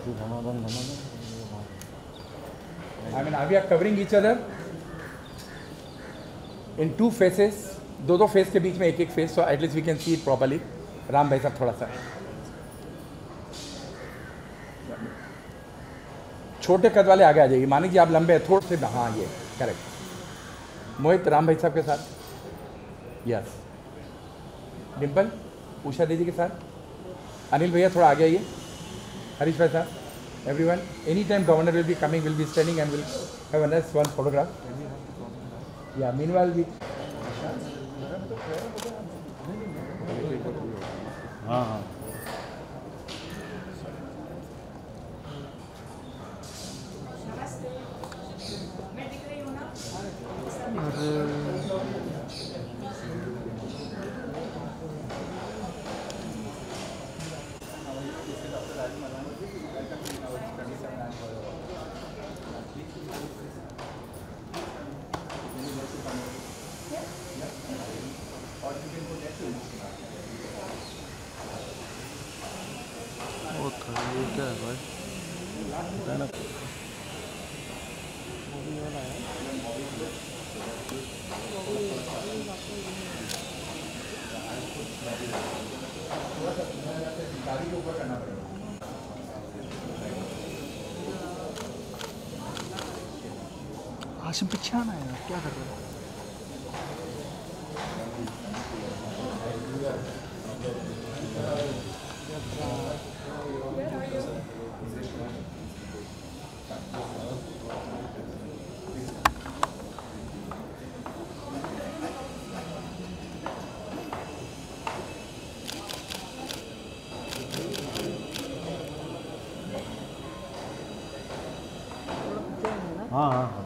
I mean, we are covering each other in two faces. दो face के बीच में एक face, so at least we can see it properly. Ram भाई साहब थोड़ा सा छोटे कद वाले आगे आ जाइए, मानिए कि आप लंबे हैं थोड़े से, हाँ ये करेक्ट। मोहित राम भाई साहब के साथ, यस। डिम्पल उषा दीदी के साथ, अनिल भैया थोड़ा आगे आइए, हरीश भाई साहब, everyone. Anytime governor will be coming, will be standing and will have a nice one photograph. Yeah. Meanwhile, we. हाँ. ये क्या है भाई? गाड़ी के ऊपर करना पड़ेगा। आशिम पीछे आना है, क्या कर रहे हो? हाँ हाँ हाँ।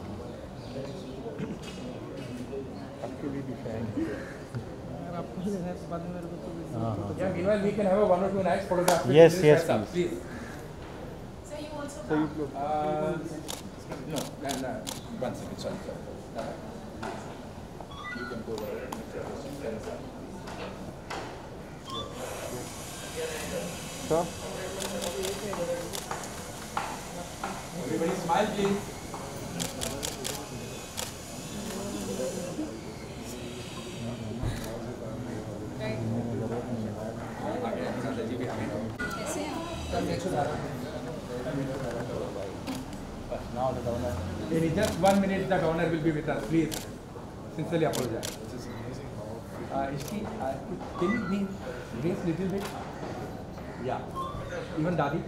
आपके लिए भी है। आपको ही है बाद में मेरे को तो Yeah, meanwhile we can have a one or two nice photographs. Yes, yes, please. So you also So you no, one second, sorry. You can go over. Sure. Everybody smile, please. Now the governor. In just 1 minute, the governor will be with us. Please, sincerely apologize. This is amazing. Can you be raise little bit? Yeah. Even Dadi.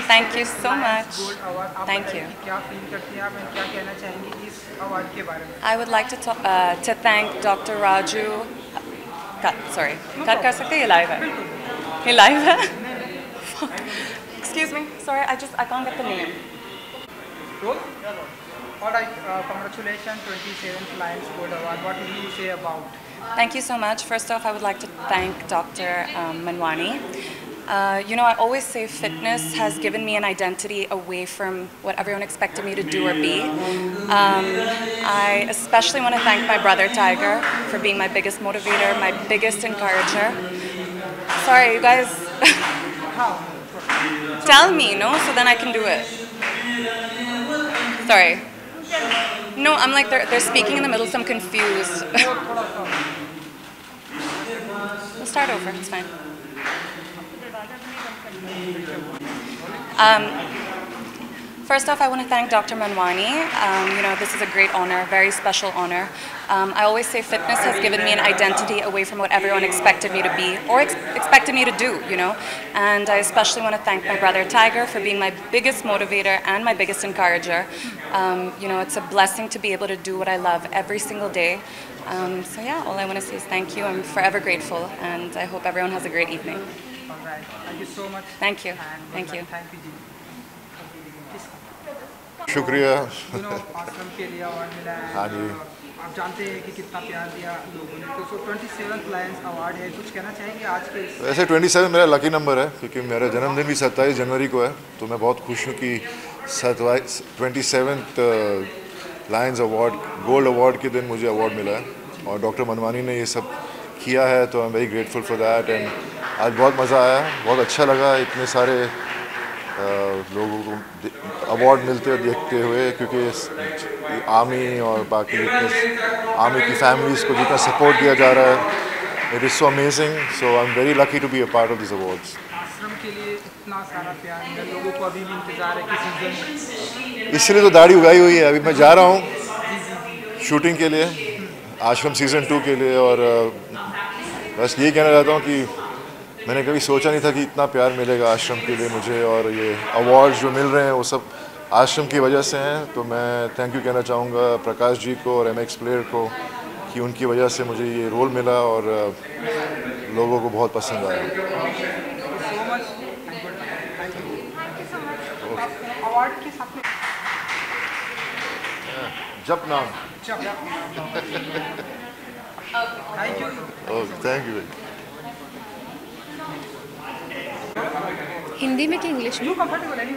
Thank you so much. Thank you. I would like to thank Dr. Raju. Sorry, cut कर सकते हैं, ये live है. ये live है. Excuse me. Sorry, I can't get the name. All right, congratulations, 27th Lions Gold Award. What will you say about? Thank you so much. First off, I would like to thank Dr. Manwani. You know, I always say fitness has given me an identity away from what everyone expected me to do or be. I especially want to thank my brother Tiger for being my biggest motivator, my biggest encourager. Sorry, you guys. Tell me, no? So then I can do it. Sorry. No, I'm like, they're speaking in the middle, so I'm confused. We'll start over, it's fine. First off, I want to thank Dr. Manwani. You know, this is a great honor, very special honor. I always say fitness has given me an identity away from what everyone expected me to be or expected me to do, you know. And I especially want to thank my brother Tiger for being my biggest motivator and my biggest encourager. You know, it's a blessing to be able to do what I love every single day. So yeah, all I want to say is thank you. I'm forever grateful, and I hope everyone has a great evening. All right, thank you so much. Thank you. And Thank you. Thank you, जी. शुक्रिया। आश्रम के लिए award मिला है। हाँ जी। आप जानते हैं कि कितना प्यार दिया लोगों ने, तो 27th लायंस अवार्ड है, कुछ कहना चाहेंगे आज के? वैसे 27 मेरा लकी नंबर है क्योंकि मेरा जन्मदिन भी 27 जनवरी को है, तो मैं बहुत खुश हूँ कि 27th Lions award gold award के दिन मुझे अवार्ड मिला है और डॉक्टर मनवानी ने ये सब किया है, तो आई am very grateful for that. And आज बहुत मज़ा आया, बहुत अच्छा लगा इतने सारे लोगों को अवार्ड मिलते देखते हुए, क्योंकि आर्मी और बाकी आर्मी की फैमिलीज़ को जितना सपोर्ट दिया जा रहा है, it is so amazing. So I am very lucky to be a part of this awards. Aashram के लिए इतना सारा प्यार है, लोगों को अभी भी इंतजार है कि सीजन, इसलिए तो दाढ़ी उगाई हुई है। अभी मैं जा रहा हूँ शूटिंग के लिए, आश्रम सीज़न 2 के लिए, और बस यही कहना चाहता हूँ कि मैंने कभी सोचा नहीं था कि इतना प्यार मिलेगा आश्रम के लिए मुझे, और ये अवार्ड्स जो मिल रहे हैं वो सब आश्रम की वजह से हैं। तो मैं थैंक यू कहना चाहूँगा प्रकाश जी को और MX प्लेयर को कि उनकी वजह से मुझे ये रोल मिला और लोगों को बहुत पसंद आया। अवार्ड के साथ में जप नाम। Thank you. Thank you. Hindi में कि इंग्लिश में? कंफर्टेबल है नहीं।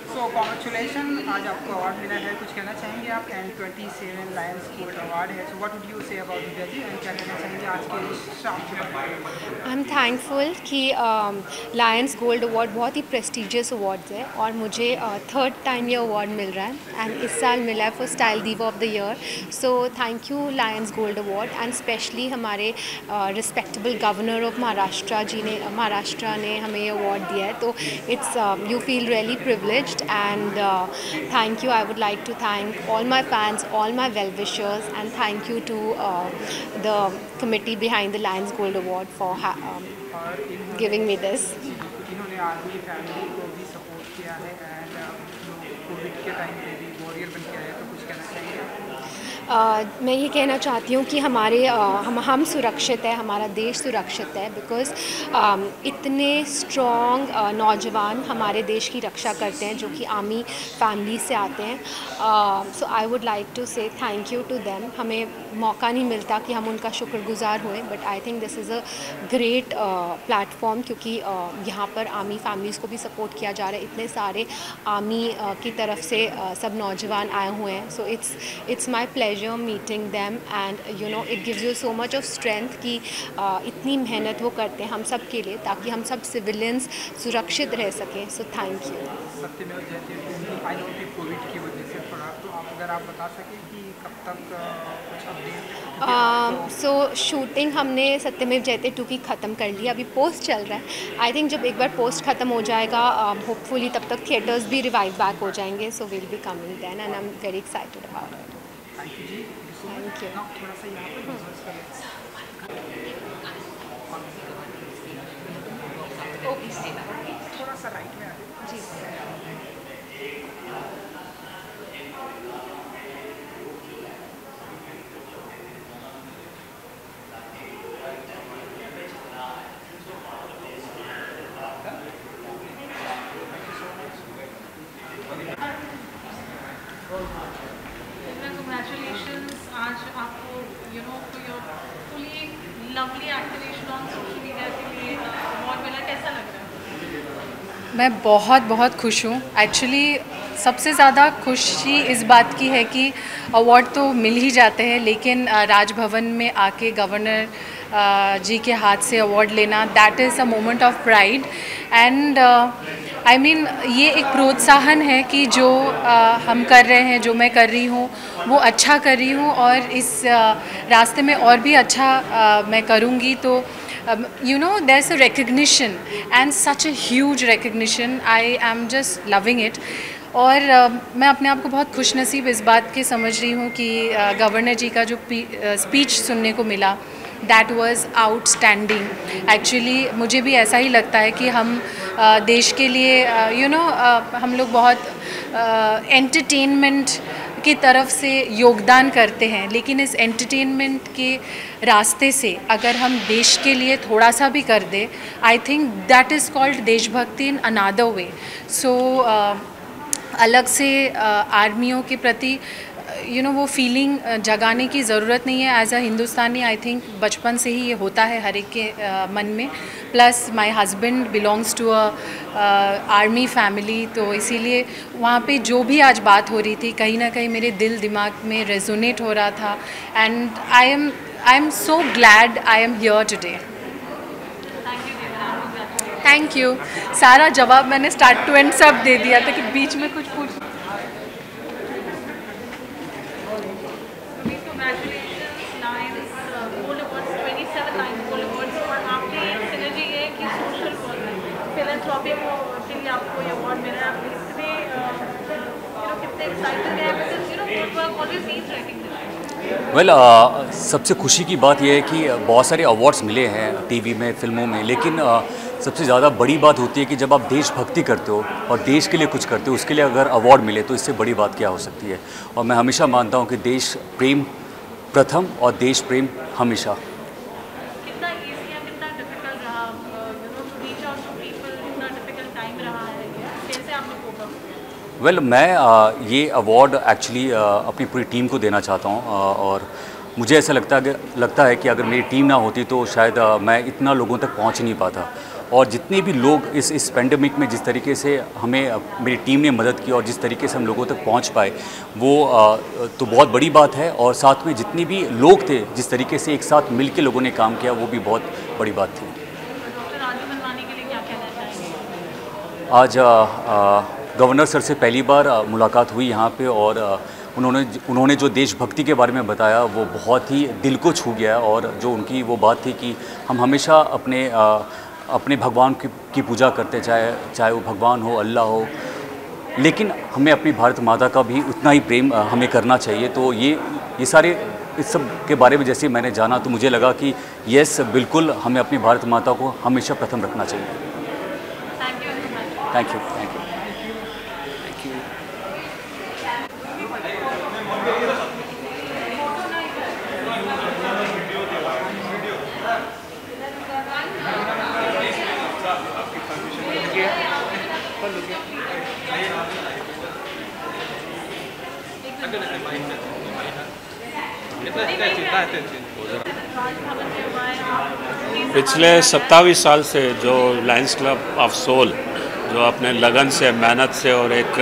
सो कॉन्ग्रेचुलेशन, आज आपको अवार्ड मिला है, कुछ कहना चाहेंगे आप? एंड 27 लायंस गोल्ड अवार्ड है, so what would you say about Divya ji, and क्या कहना चाहेंगे आज के शाम के बारे में? आई एम थैंकफुल कि लायंस गोल्ड अवार्ड बहुत ही प्रेस्टिजियस अवार्ड्स है और मुझे 3rd टाइम ये अवार्ड मिल रहा है एंड इस साल मिला है फॉर स्टाइल दीवा of the year. So thank you Lions Gold award and specially हमारे रिस्पेक्टेबल गवर्नर ऑफ महाराष्ट्र ने हमें ये अवार्ड दिया है, तो it's you feel really privileged and thank you. I would like to thank all my fans, all my well-wishers, and thank you to the committee behind the Lions Gold Award for giving me this. इन्होंने army family को भी support किया है and Covid के time पे भी warrior बन के आए, तो कुछ कहना चाहिए? मैं ये कहना चाहती हूँ कि हमारे हम सुरक्षित है, हमारा देश सुरक्षित है बिकॉज़ इतने स्ट्रॉन्ग नौजवान हमारे देश की रक्षा करते हैं जो कि आर्मी फैमिली से आते हैं। So I would like to say thank you to them. हमें मौका नहीं मिलता कि हम उनका शुक्रगुजार होएं, but I think this is a great platform, क्योंकि यहाँ पर आर्मी फैमिलीज़ को भी सपोर्ट किया जा रहा है। इतने सारे आर्मी की तरफ से सब नौजवान आए हुए हैं। So it's my pleasure meeting them and you know it gives you so much of strength कि इतनी मेहनत वो करते हैं हम सब के लिए ताकि हम सब सिविलियंस सुरक्षित रह सकें। So thank you. सत्यमेव जयते आई नो कि कोविड की वजह से थोड़ा, तो अगर आप बता सकें कि कब तक कुछ अपडेट? सो शूटिंग हमने सत्यमेव जयते 2 की ख़त्म कर ली, अभी पोस्ट चल रहा है। आई थिंक जब एक बार पोस्ट ख़त्म हो जाएगा होपफुली तब तक थिएटर्स भी रिवाइव बैक हो जाएंगे। So will be coming then and I am very excited about it. Thank you ji. Thank you. थोड़ा सा यहाँ पर विजुअल्स कर लेते हैं, थोड़ा सा राइट में आ जी। Congratulations आज आपको you know for your fully lovely activation on social media के लिए अवार्ड मिला, कैसा लग रहा है? मैं बहुत खुश हूँ। एक्चुअली सबसे ज़्यादा खुशी इस बात की है कि अवार्ड तो मिल ही जाते हैं, लेकिन राजभवन में आके गवर्नर जी के हाथ से अवार्ड लेना, that is a moment of pride and I mean ये एक प्रोत्साहन है कि जो हम कर रहे हैं, जो मैं कर रही हूँ वो अच्छा कर रही हूँ और इस रास्ते में और भी अच्छा मैं करूँगी। तो you know there's a recognition and such a huge recognition. I am just loving it और मैं अपने आप को बहुत खुशनसीब इस बात की समझ रही हूँ कि गवर्नर जी का जो स्पीच सुनने को मिला, दैट वाज आउटस्टैंडिंग। एक्चुअली मुझे भी ऐसा ही लगता है कि हम देश के लिए यू नो हम लोग बहुत एंटरटेनमेंट की तरफ से योगदान करते हैं, लेकिन इस एंटरटेनमेंट के रास्ते से अगर हम देश के लिए थोड़ा सा भी कर दे, I think that is called देशभक्ति इन अनदर वे। सो अलग से आर्मियों के प्रति वो फीलिंग जगाने की ज़रूरत नहीं है। As a Hindustani I think बचपन से ही ये होता है हर एक के मन में। Plus my husband belongs to a army family, तो इसीलिए वहाँ पे जो भी आज बात हो रही थी कहीं ना कहीं मेरे दिल दिमाग में रेजोनेट हो रहा था। And I am so glad I am here today. Thank you. सारा जवाब मैंने स्टार्ट टू एंड सब दे दिया था कि बीच में कुछ पूछ। आपको ये अवार्ड मिला है, आप इतने कितने एक्साइटेड हैं, वेल सबसे खुशी की बात यह है कि बहुत सारे अवार्ड्स मिले हैं टीवी में, फिल्मों में, लेकिन सबसे ज़्यादा बड़ी बात होती है कि जब आप देशभक्ति करते हो और देश के लिए कुछ करते हो, उसके लिए अगर अवार्ड मिले तो इससे बड़ी बात क्या हो सकती है। और मैं हमेशा मानता हूँ कि देश प्रेम प्रथम और देश प्रेम हमेशा। कितना ईजी है, कितना डिफिकल्ट रहा to reach out to people, कितना डिफिकल्ट टाइम रहा है, कैसे आपने कोप अप किया? वेल मैं ये अवार्ड एक्चुअली अपनी पूरी टीम को देना चाहता हूँ और मुझे ऐसा लगता है कि अगर मेरी टीम ना होती तो शायद मैं इतना लोगों तक पहुँच नहीं पाता। और जितने भी लोग इस पेंडेमिक में जिस तरीके से हमें मेरी टीम ने मदद की और जिस तरीके से हम लोगों तक पहुंच पाए वो तो बहुत बड़ी बात है। और साथ में जितने भी लोग थे जिस तरीके से एक साथ मिल के लोगों ने काम किया वो भी बहुत बड़ी बात थी। डॉक्टर राजू मनवानी के लिए क्या कहना चाहेंगे? आज गवर्नर सर से पहली बार मुलाकात हुई यहाँ पे और उन्होंने जो देशभक्ति के बारे में बताया वो बहुत ही दिल को छू गया। और जो उनकी वो बात थी कि हम हमेशा अपने भगवान की पूजा करते, चाहे वो भगवान हो, अल्लाह हो, लेकिन हमें अपनी भारत माता का भी उतना ही प्रेम हमें करना चाहिए। तो ये सारे इस सब के बारे में जैसे मैंने जाना तो मुझे लगा कि यस बिल्कुल हमें अपनी भारत माता को हमेशा प्रथम रखना चाहिए। Thank you. पिछले 27 साल से जो लायंस क्लब ऑफ सोल जो अपने लगन से, मेहनत से और एक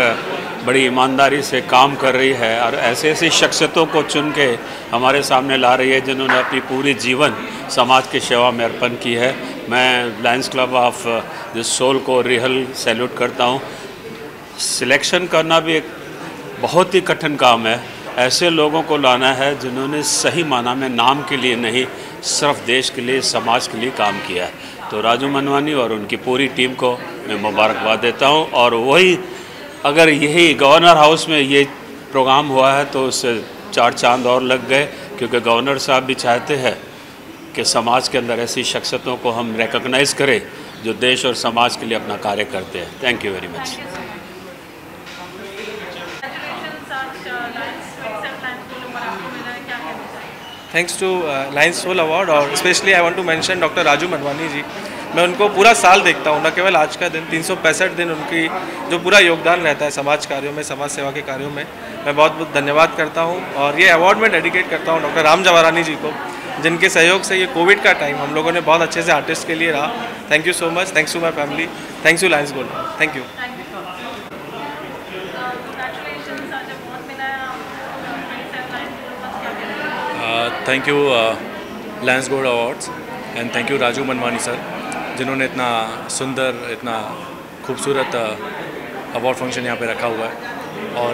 बड़ी ईमानदारी से काम कर रही है और ऐसे ऐसी शख्सियतों को चुन के हमारे सामने ला रही है जिन्होंने अपनी पूरी जीवन समाज की सेवा में अर्पण की है। मैं Lions Club of this soul को रियल सैल्यूट करता हूँ। सिलेक्शन करना भी एक बहुत ही कठिन काम है। ऐसे लोगों को लाना है जिन्होंने सही माना में नाम के लिए नहीं, सिर्फ देश के लिए, समाज के लिए काम किया है। तो राजू मनवानी और उनकी पूरी टीम को मैं मुबारकबाद देता हूं। और वही अगर यही गवर्नर हाउस में ये प्रोग्राम हुआ है तो उससे 4 चांद और लग गए, क्योंकि गवर्नर साहब भी चाहते हैं कि समाज के अंदर ऐसी शख्सियतों को हम रिकॉग्नाइज़ करें जो देश और समाज के लिए अपना कार्य करते हैं। Thank you very much. Thanks to lions soul award और specially I want to mention doctor Raju Manwani ji. मैं उनको पूरा साल देखता हूँ, न केवल आज का दिन, 365 दिन उनकी जो पूरा योगदान रहता है समाज कार्यों में, समाज सेवा के कार्यों में, मैं बहुत बहुत धन्यवाद करता हूँ। और ये अवार्ड मैं डेडिकेट करता हूँ डॉक्टर राम जवारानी जी को, जिनके सहयोग से ये कोविड का टाइम हम लोगों ने बहुत अच्छे से आर्टिस्ट के लिए रहा। Thank you so much. Thanks to my family. Thanks to Lions Gold. Thank you. Thank you Lions Gold awards and thank you Raju Manwani sir, जिन्होंने इतना सुंदर, इतना खूबसूरत अवार्ड फंक्शन यहाँ पे रखा हुआ है। और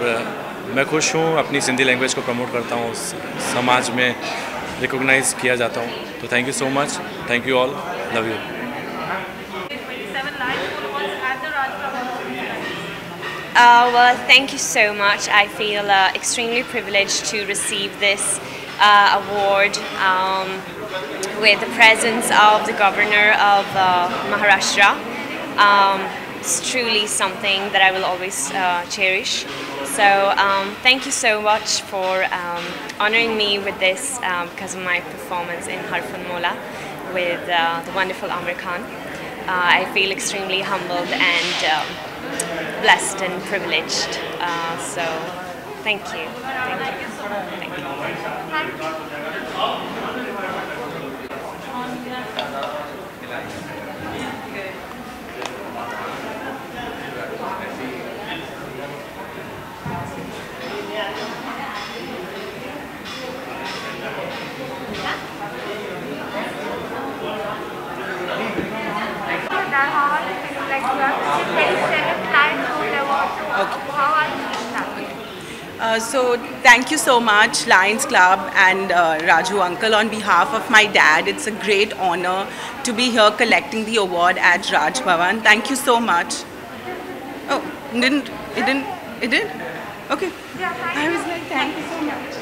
मैं खुश हूँ, अपनी सिंधी लैंग्वेज को प्रमोट करता हूँ, समाज में रिकॉग्नाइज किया जाता हूँ। तो thank you so much. Thank you all. Love you. Well, thank you so much. I feel extremely privileged to receive this award with the presence of the governor of Maharashtra. It's truly something that I will always cherish. So thank you so much for honoring me with this because of my performance in Harfan Mola with the wonderful Amir Khan. I feel extremely humbled and blessed and privileged. So thank you. Thank you. So thank you so much, Lions Club and Raju uncle, on behalf of my dad. It's a great honor to be here collecting the award at Raj Bhavan. Thank you so much. Oh, it did? Okay. I was like, thank you so much.